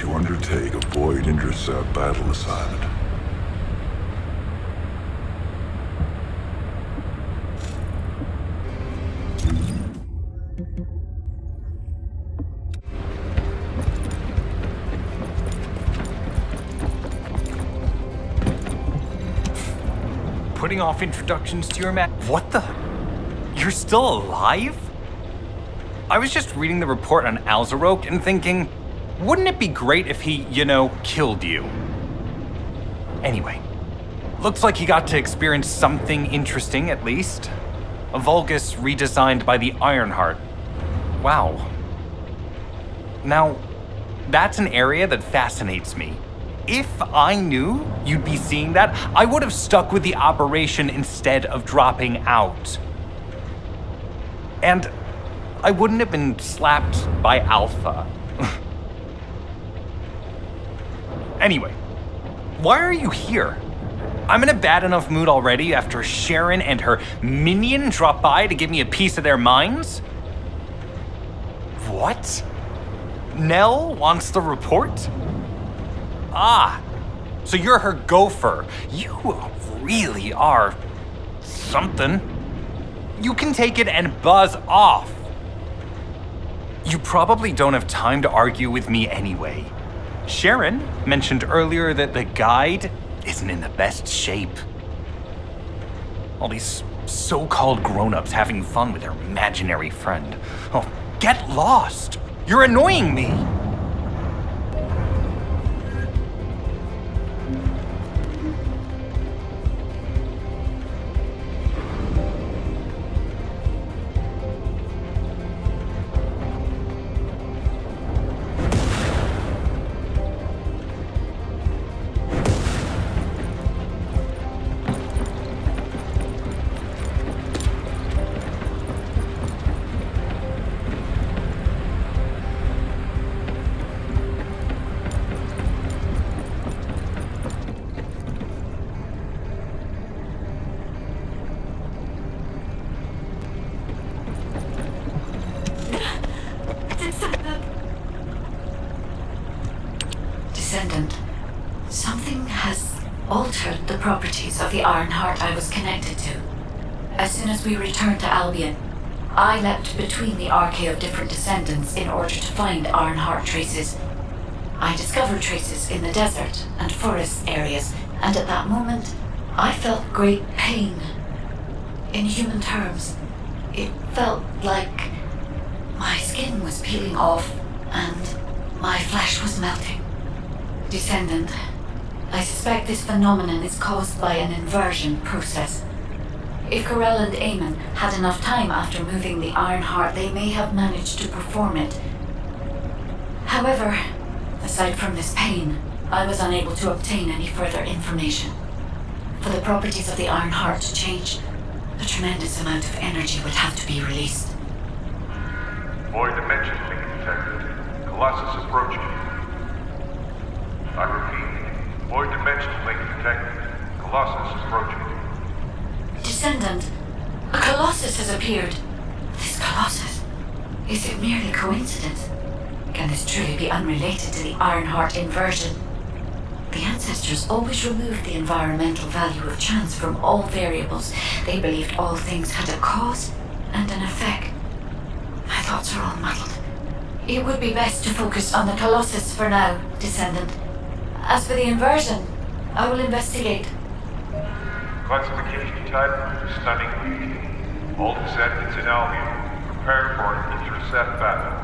to undertake a void intercept battle assignment. Putting off introductions to your man. What the? You're still alive? I was just reading the report on Alzarok and thinking, wouldn't it be great if he, killed you? Anyway, looks like he got to experience something interesting at least. A Vulgus redesigned by the Ironheart. Wow. Now, that's an area that fascinates me. If I knew you'd be seeing that, I would have stuck with the operation instead of dropping out. And I wouldn't have been slapped by Alpha. Anyway, why are you here? I'm in a bad enough mood already after Sharon and her minion drop by to give me a piece of their minds? What? Nell wants the report? Ah, so you're her gopher. You really are something. You can take it and buzz off. You probably don't have time to argue with me anyway. Sharon mentioned earlier that the guide isn't in the best shape. All these so-called grown-ups having fun with their imaginary friend. Oh, get lost! You're annoying me! Descendant, something has altered the properties of the Ironheart I was connected to. As soon as we returned to Albion, I leapt between the arcade of different descendants in order to find Ironheart traces. I discovered traces in the desert and forest areas, and at that moment, I felt great pain. In human terms, it felt like my skin was peeling off and my flesh was melting. Descendant, I suspect this phenomenon is caused by an inversion process. If Corell and Eamon had enough time after moving the Ironheart, they may have managed to perform it. However, aside from this pain, I was unable to obtain any further information. For the properties of the Ironheart to change, a tremendous amount of energy would have to be released. Void dimension link detected. Colossus approaching. I repeat, void dimension link detected. Colossus approaching. Descendant, a Colossus has appeared. This Colossus, is it merely coincidence? Can this truly be unrelated to the Ironheart inversion? The ancestors always removed the environmental value of chance from all variables. They believed all things had a cause and an effect. My thoughts are all muddled. It would be best to focus on the Colossus for now, Descendant. As for the inversion, I will investigate. Classification type, stunning beauty. All descendants in Albion, prepare for an intercept battle.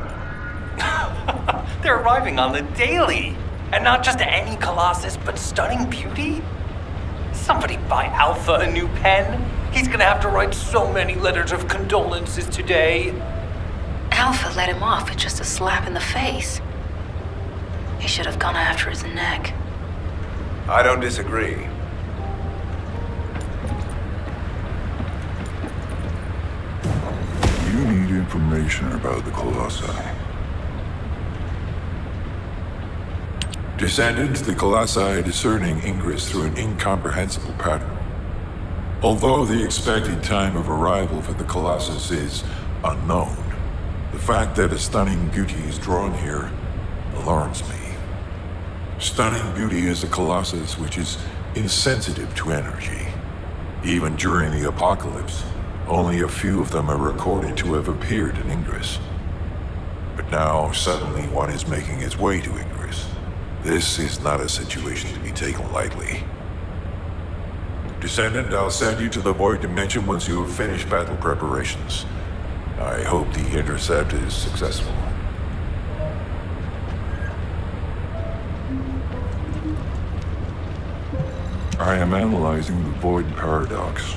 They're arriving on the daily. And not just any Colossus, but stunning beauty? Somebody buy Alpha a new pen. He's gonna have to write so many letters of condolences today. Alpha let him off with just a slap in the face. He should have gone after his neck. I don't disagree. You need information about the Colossi. Descendants, the Colossi are discerning ingress through an incomprehensible pattern. Although the expected time of arrival for the Colossus is unknown, the fact that a stunning beauty is drawn here alarms me. Stunning beauty is a colossus which is insensitive to energy. Even during the apocalypse, only a few of them are recorded to have appeared in Ingress. But now, suddenly, one is making its way to Ingress. This is not a situation to be taken lightly. Descendant, I'll send you to the Void Dimension once you have finished battle preparations. I hope the intercept is successful. I am analyzing the Void Paradox.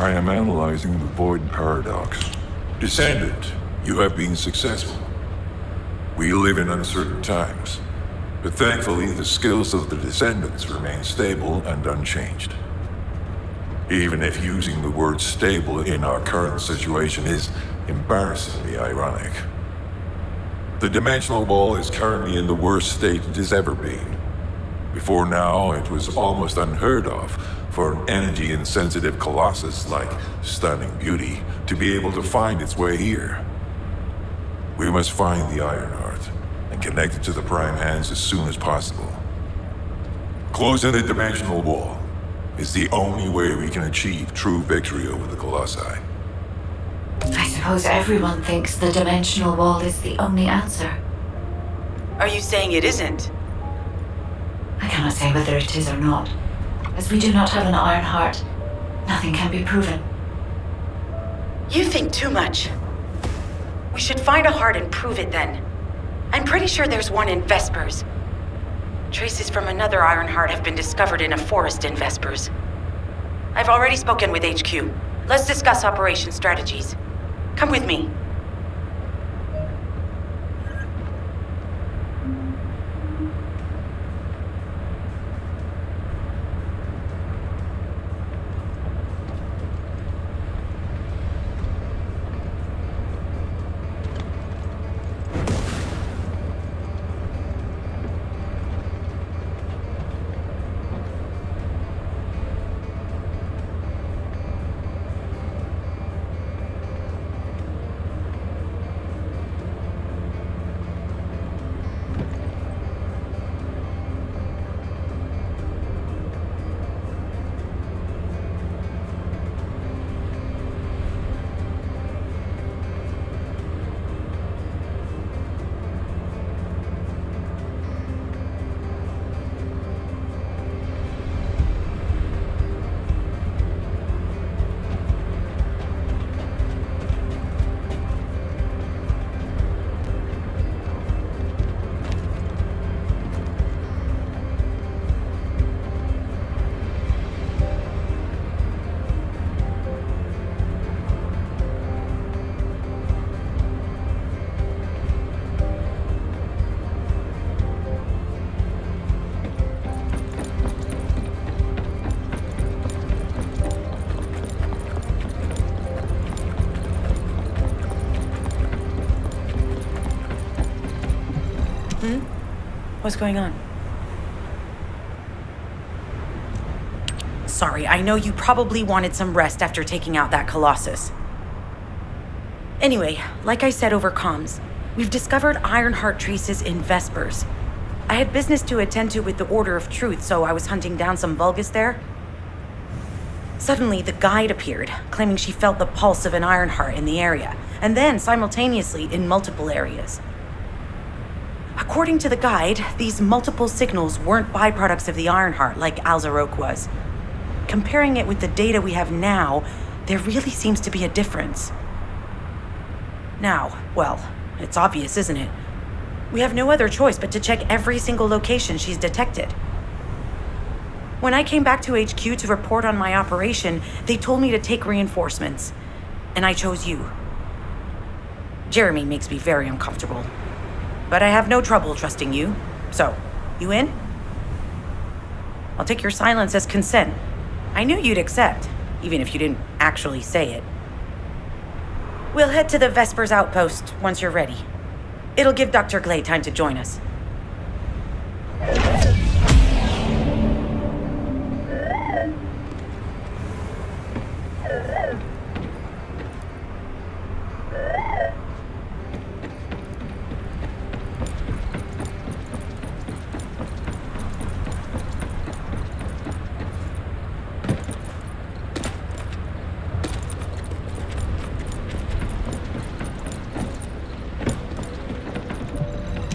I am analyzing the void paradox. Descendant, you have been successful. We live in uncertain times, but thankfully the skills of the Descendants remain stable and unchanged. Even if using the word stable in our current situation is embarrassingly ironic. The dimensional wall is currently in the worst state it has ever been. Before now, it was almost unheard of for an energy-insensitive colossus like Stunning Beauty to be able to find its way here. We must find the Ironheart and connect it to the Prime Hands as soon as possible. Closing the dimensional wall is the only way we can achieve true victory over the Colossi. I suppose everyone thinks the dimensional wall is the only answer. Are you saying it isn't? I cannot say whether it is or not. As we do not have an Ironheart, nothing can be proven. You think too much. We should find a heart and prove it then. I'm pretty sure there's one in Vespers. Traces from another Ironheart have been discovered in a forest in Vespers. I've already spoken with HQ. Let's discuss operation strategies. Come with me. What's going on? Sorry, I know you probably wanted some rest after taking out that Colossus. Anyway, like I said over comms, we've discovered Ironheart traces in Vespers. I had business to attend to with the Order of Truth, so I was hunting down some Vulgus there. Suddenly, the guide appeared, claiming she felt the pulse of an Ironheart in the area, and then simultaneously in multiple areas. According to the guide, these multiple signals weren't byproducts of the Ironheart like Alzarok was. Comparing it with the data we have now, there really seems to be a difference. Now, well, it's obvious, isn't it? We have no other choice but to check every single location she's detected. When I came back to HQ to report on my operation, they told me to take reinforcements, and I chose you. Jeremy makes me very uncomfortable. But I have no trouble trusting you. So, you in? I'll take your silence as consent. I knew you'd accept, even if you didn't actually say it. We'll head to the Vespers outpost once you're ready. It'll give Dr. Glay time to join us.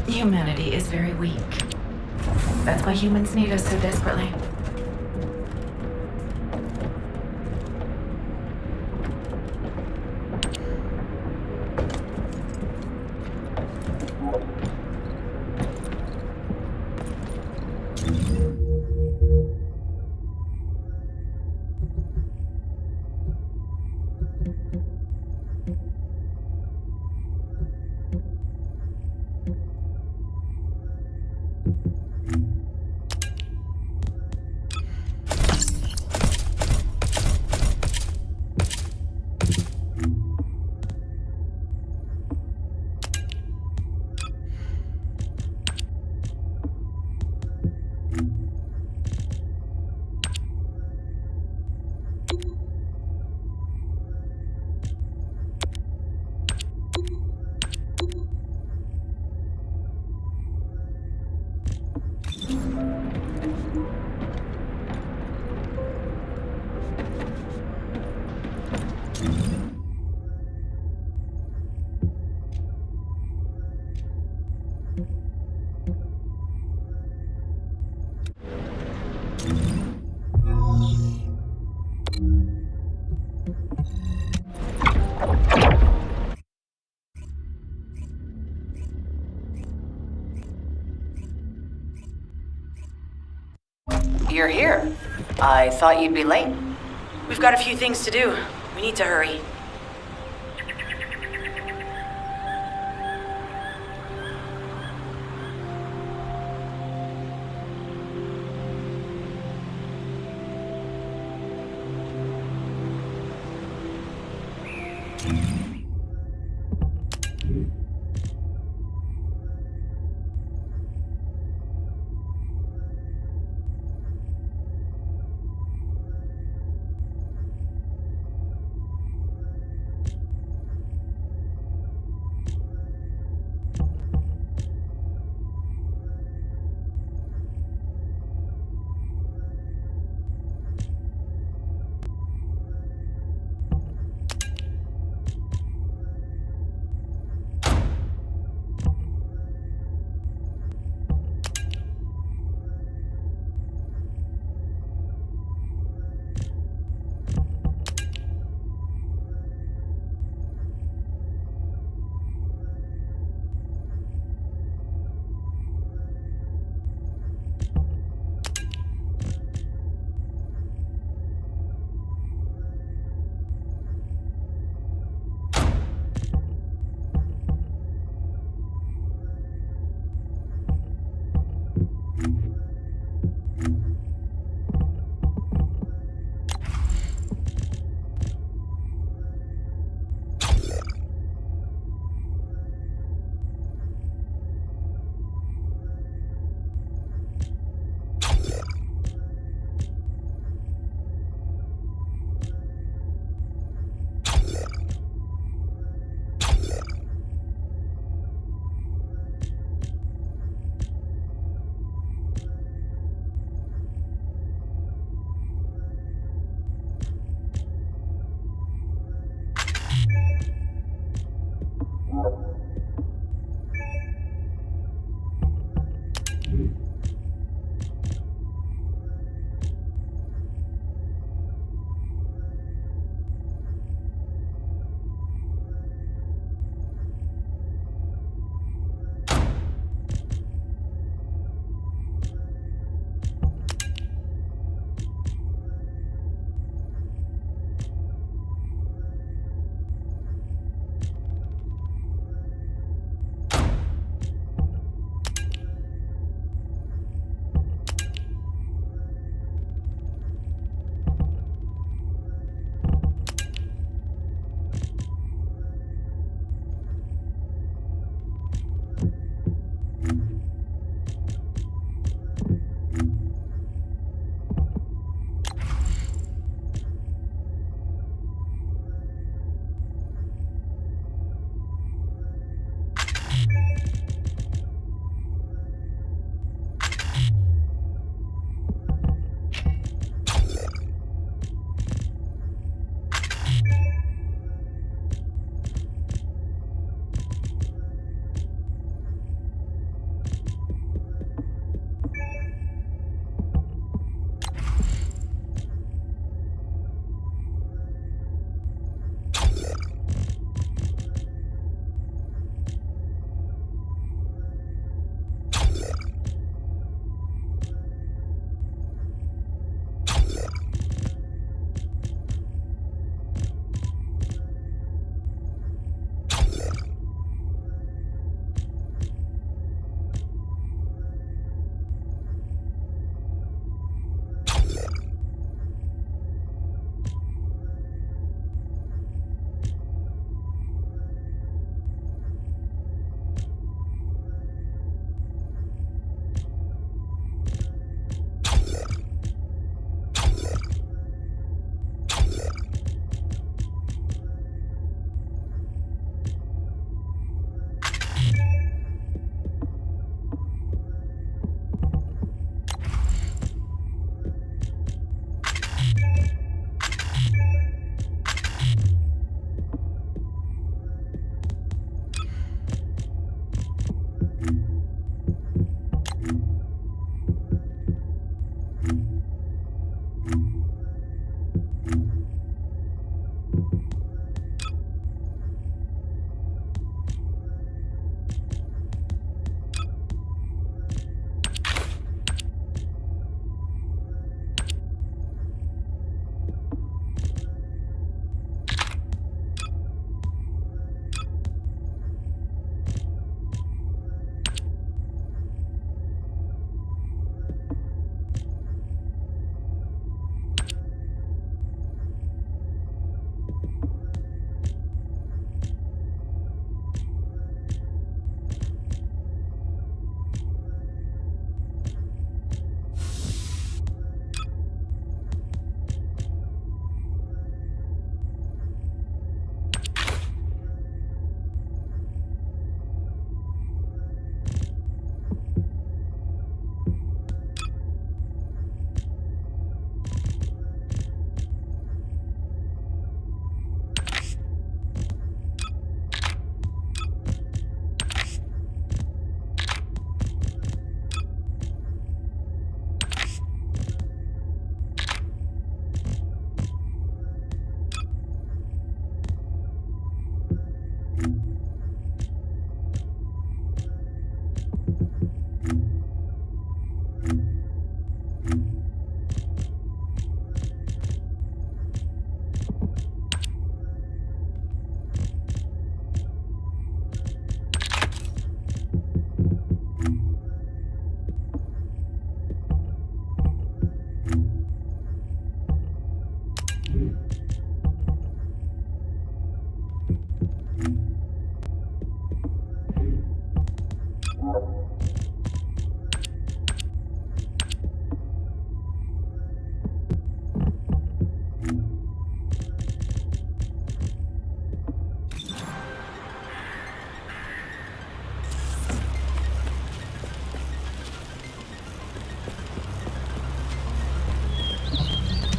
Humanity is very weak. That's why humans need us so desperately. you're here. I thought you'd be late. We've got a few things to do. We need to hurry.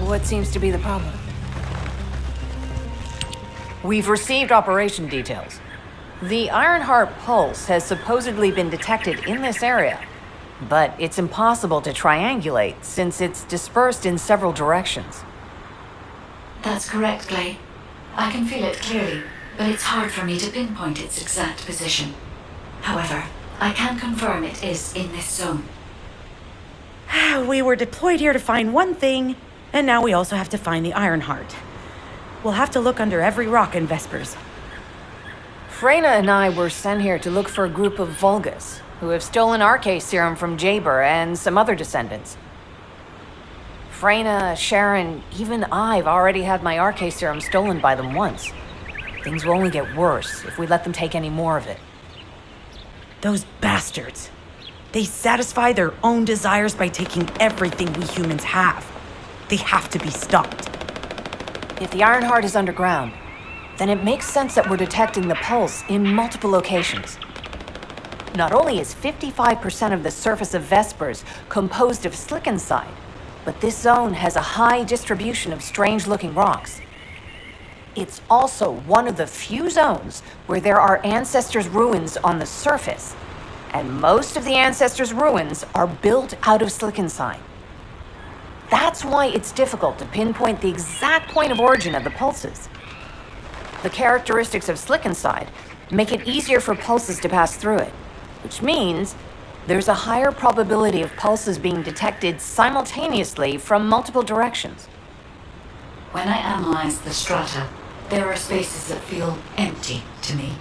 What seems to be the problem? We've received operation details. The Ironheart pulse has supposedly been detected in this area, but it's impossible to triangulate since it's dispersed in several directions. That's correct, Clay. I can feel it clearly, but it's hard for me to pinpoint its exact position. However, I can confirm it is in this zone. We were deployed here to find one thing, and now we also have to find the Ironheart. We'll have to look under every rock in Vespers. Freyna and I were sent here to look for a group of Vulgus, who have stolen RK serum from Jaber and some other descendants. Freyna, Sharon, even I've already had my RK serum stolen by them once. Things will only get worse if we let them take any more of it. Those bastards. They satisfy their own desires by taking everything we humans have. They have to be stopped. If the Ironheart is underground, then it makes sense that we're detecting the pulse in multiple locations. Not only is 55% of the surface of Vespers composed of slickenside, but this zone has a high distribution of strange-looking rocks. It's also one of the few zones where there are Ancestors' ruins on the surface, and most of the Ancestors' ruins are built out of slickenside. That's why it's difficult to pinpoint the exact point of origin of the pulses. The characteristics of slickenside make it easier for pulses to pass through it, which means there's a higher probability of pulses being detected simultaneously from multiple directions. When I analyze the strata, there are spaces that feel empty to me.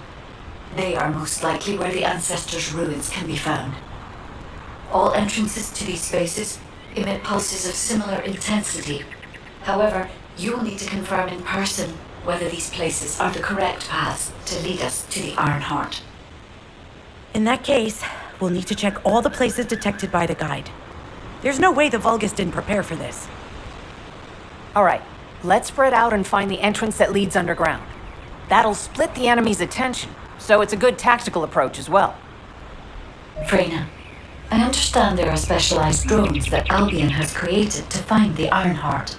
They are most likely where the Ancestors' ruins can be found. All entrances to these spaces emit pulses of similar intensity. However, you will need to confirm in person whether these places are the correct paths to lead us to the Ironheart. In that case, we'll need to check all the places detected by the guide. There's no way the Vulgus didn't prepare for this. All right, let's spread out and find the entrance that leads underground. That'll split the enemy's attention, so it's a good tactical approach as well. Freyna, I understand there are specialized drones that Albion has created to find the Ironheart.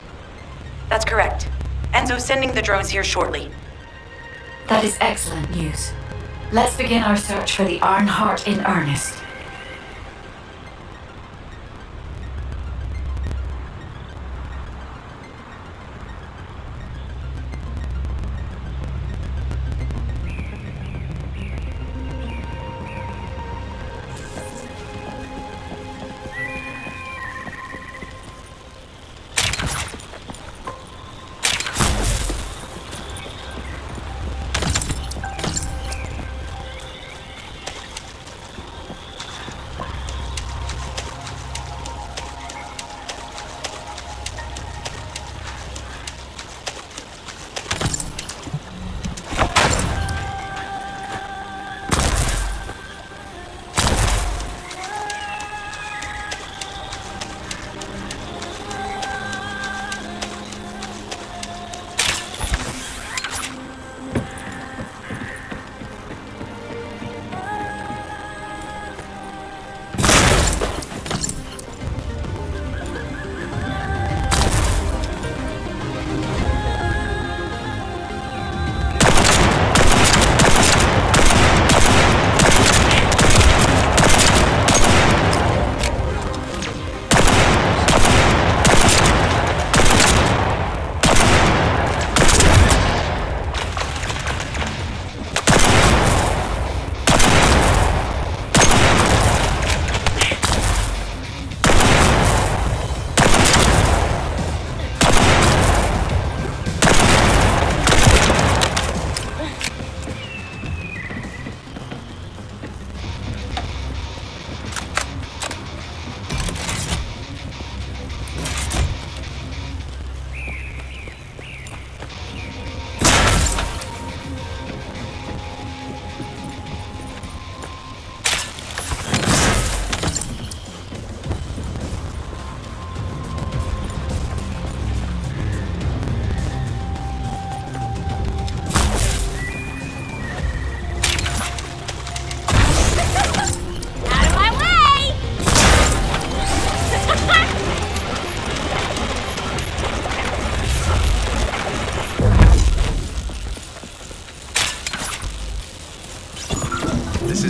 That's correct. Enzo's sending the drones here shortly. That is excellent news. Let's begin our search for the Ironheart in earnest.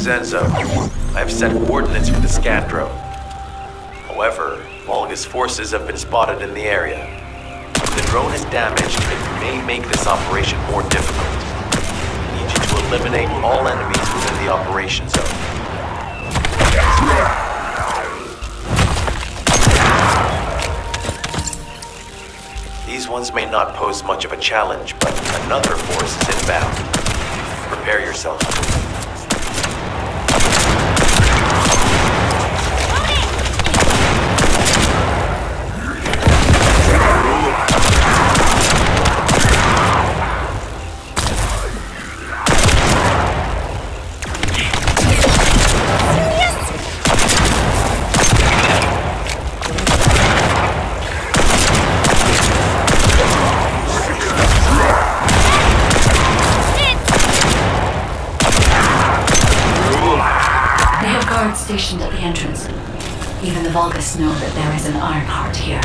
Enzo. I have set coordinates for the scan drone. However, Volga's forces have been spotted in the area. If the drone is damaged, it may make this operation more difficult. I need you to eliminate all enemies within the operation zone. These ones may not pose much of a challenge, but another force is inbound. Prepare yourself. Stationed at the entrance. Even the Vulgus know that there is an Ironheart here.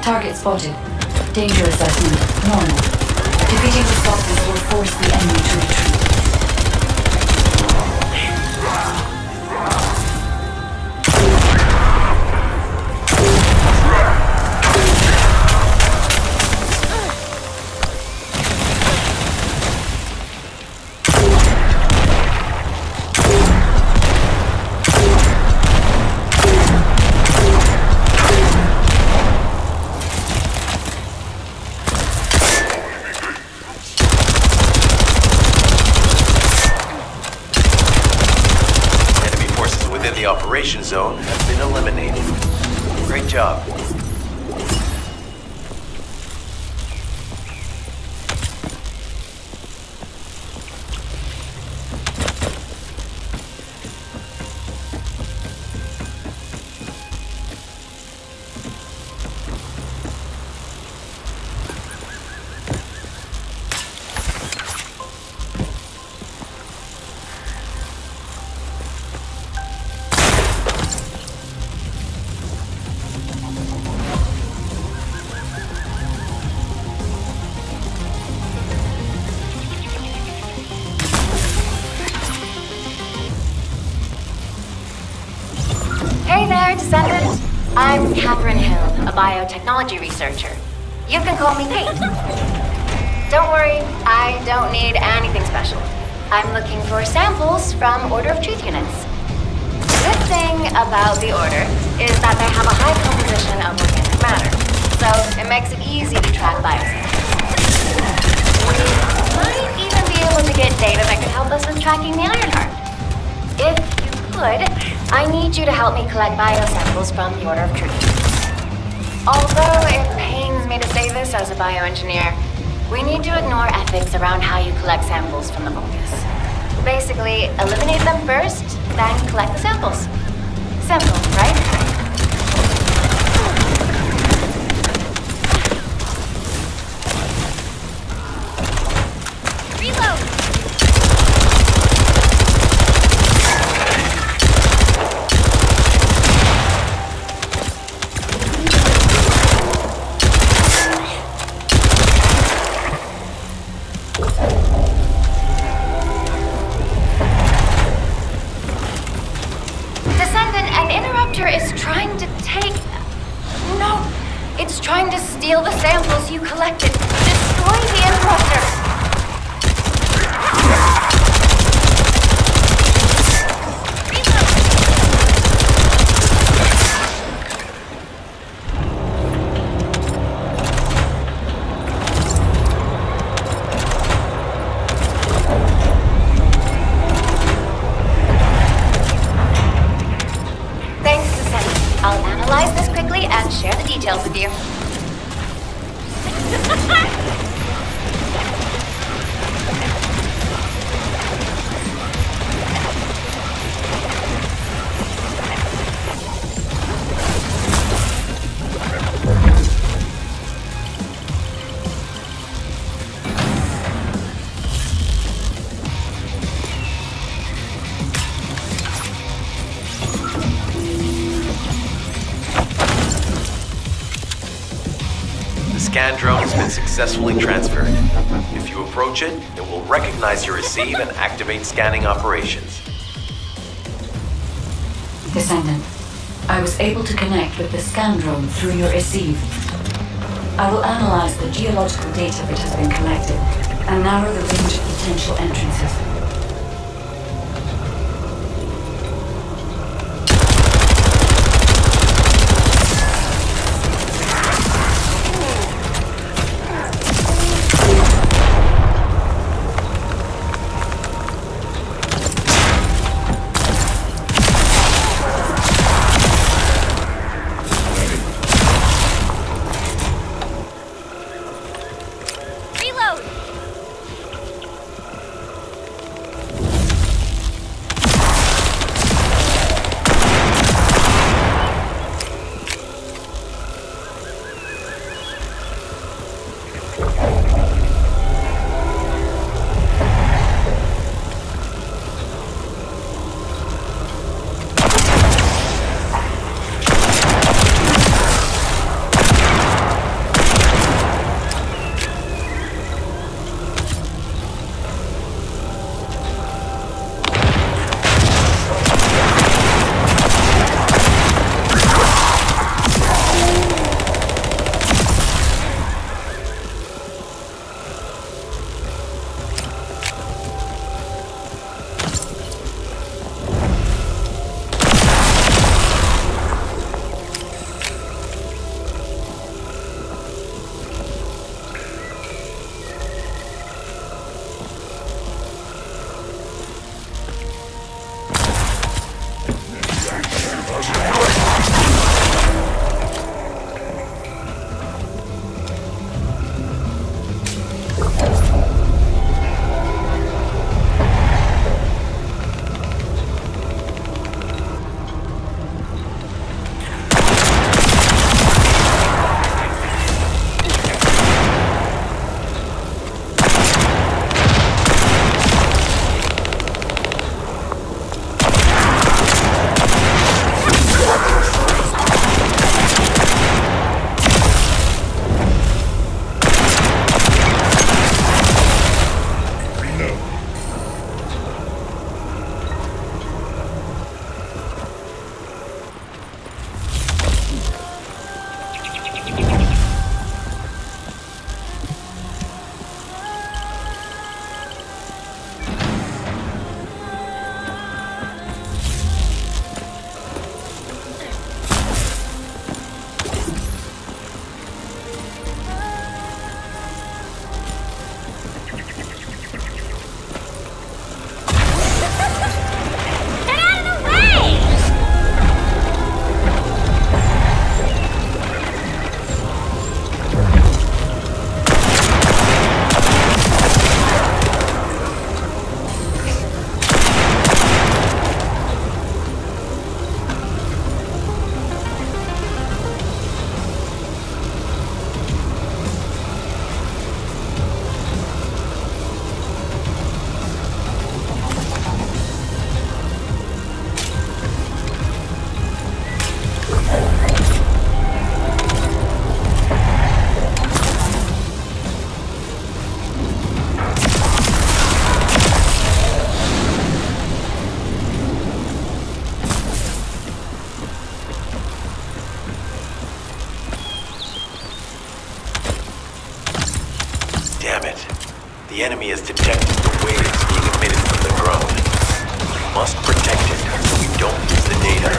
Target spotted. Danger assessment. Normal. Defeating the Stalkers will force the enemy to retreat. The operation zone has been eliminated. Great job. Catherine Hill, a biotechnology researcher. You can call me Kate. Don't worry, I don't need anything special. I'm looking for samples from Order of Truth units. The good thing about the Order is that they have a high composition of organic matter, so it makes it easy to track biosamples. We might even be able to get data that could help us with tracking the Ironheart. If you could, I need you to help me collect biosamples from the Order of Truth. Although it pains me to say this as a bioengineer, we need to ignore ethics around how you collect samples from the Vulgus. Basically, eliminate them first, then collect the samples. Simple, right? Reload! Is trying to take... No! It's trying to steal the samples you collected. Destroy the Interrupter! I'll analyze this quickly and share the details with you. The scan drone has been successfully transferred. If you approach it, it will recognize your receive and activate scanning operations. Descendant, I was able to connect with the scan drone through your receive. I will analyze the geological data that has been collected and narrow the range of potential entrances. Damn it. The enemy has detected the waves being emitted from the drone. We must protect it so we don't lose the data.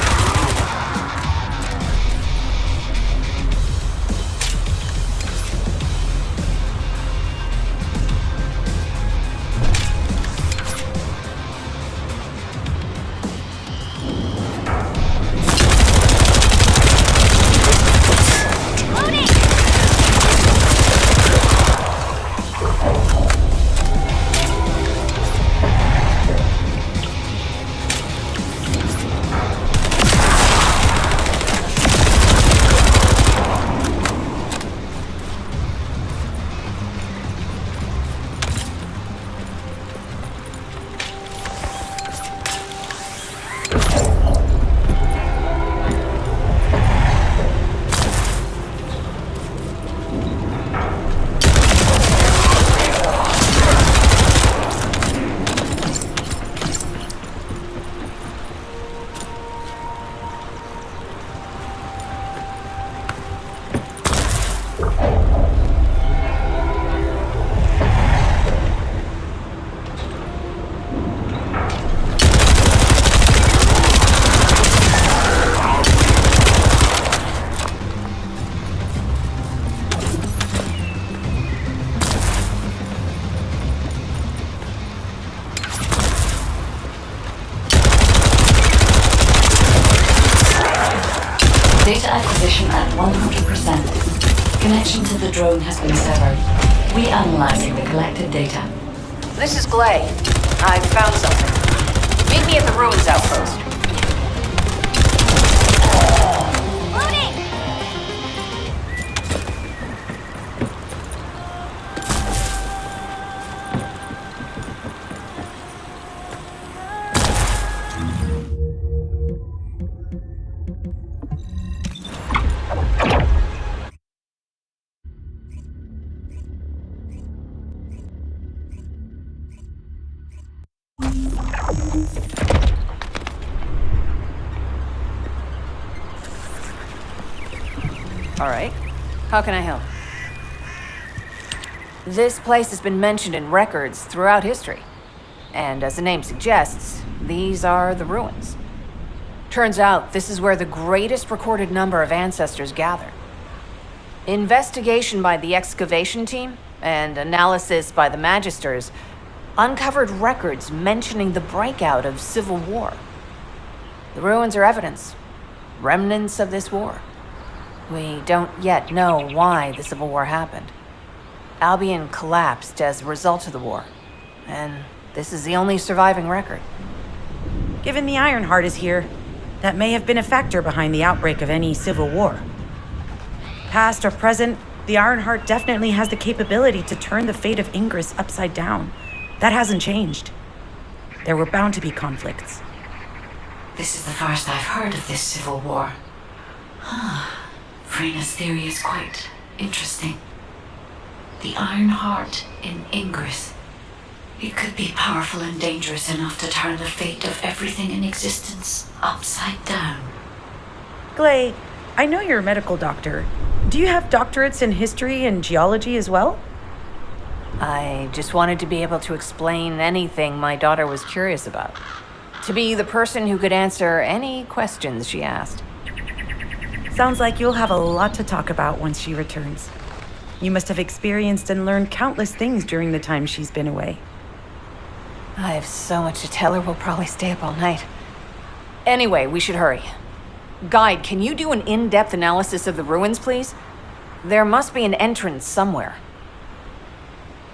Data acquisition at 100%. Connection to the drone has been severed. Reanalyzing the collected data. This is Glay. I found something. Meet me at the ruins outpost. All right. How can I help? This place has been mentioned in records throughout history. And as the name suggests, these are the ruins. Turns out this is where the greatest recorded number of ancestors gather. Investigation by the excavation team and analysis by the magisters uncovered records mentioning the breakout of civil war. The ruins are evidence, remnants of this war. We don't yet know why the Civil War happened. Albion collapsed as a result of the war, and this is the only surviving record. Given the Ironheart is here, that may have been a factor behind the outbreak of any civil war. Past or present, the Ironheart definitely has the capability to turn the fate of Ingress upside down. That hasn't changed. There were bound to be conflicts. This is the first I've heard of this civil war. Frena's theory is quite interesting. The Ironheart in Ingress. It could be powerful and dangerous enough to turn the fate of everything in existence upside down. Glay, I know you're a medical doctor. Do you have doctorates in history and geology as well? I just wanted to be able to explain anything my daughter was curious about. To be the person who could answer any questions she asked. Sounds like you'll have a lot to talk about once she returns. You must have experienced and learned countless things during the time she's been away. I have so much to tell her, we'll probably stay up all night. Anyway, we should hurry. Guide, can you do an in-depth analysis of the ruins, please? There must be an entrance somewhere.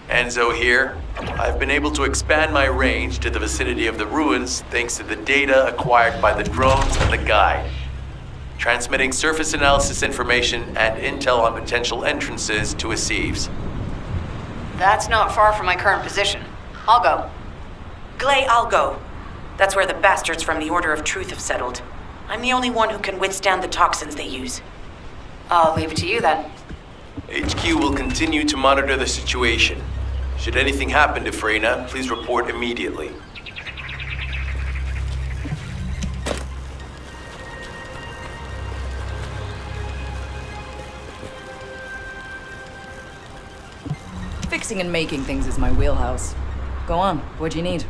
Enzo here. I've been able to expand my range to the vicinity of the ruins thanks to the data acquired by the drones and the guide. Transmitting surface analysis information and intel on potential entrances to Aceves. That's not far from my current position. I'll go. Glay, I'll go. That's where the bastards from the Order of Truth have settled. I'm the only one who can withstand the toxins they use. I'll leave it to you then. HQ will continue to monitor the situation. Should anything happen to Freyna, please report immediately. Fixing and making things is my wheelhouse. Go on, what do you need?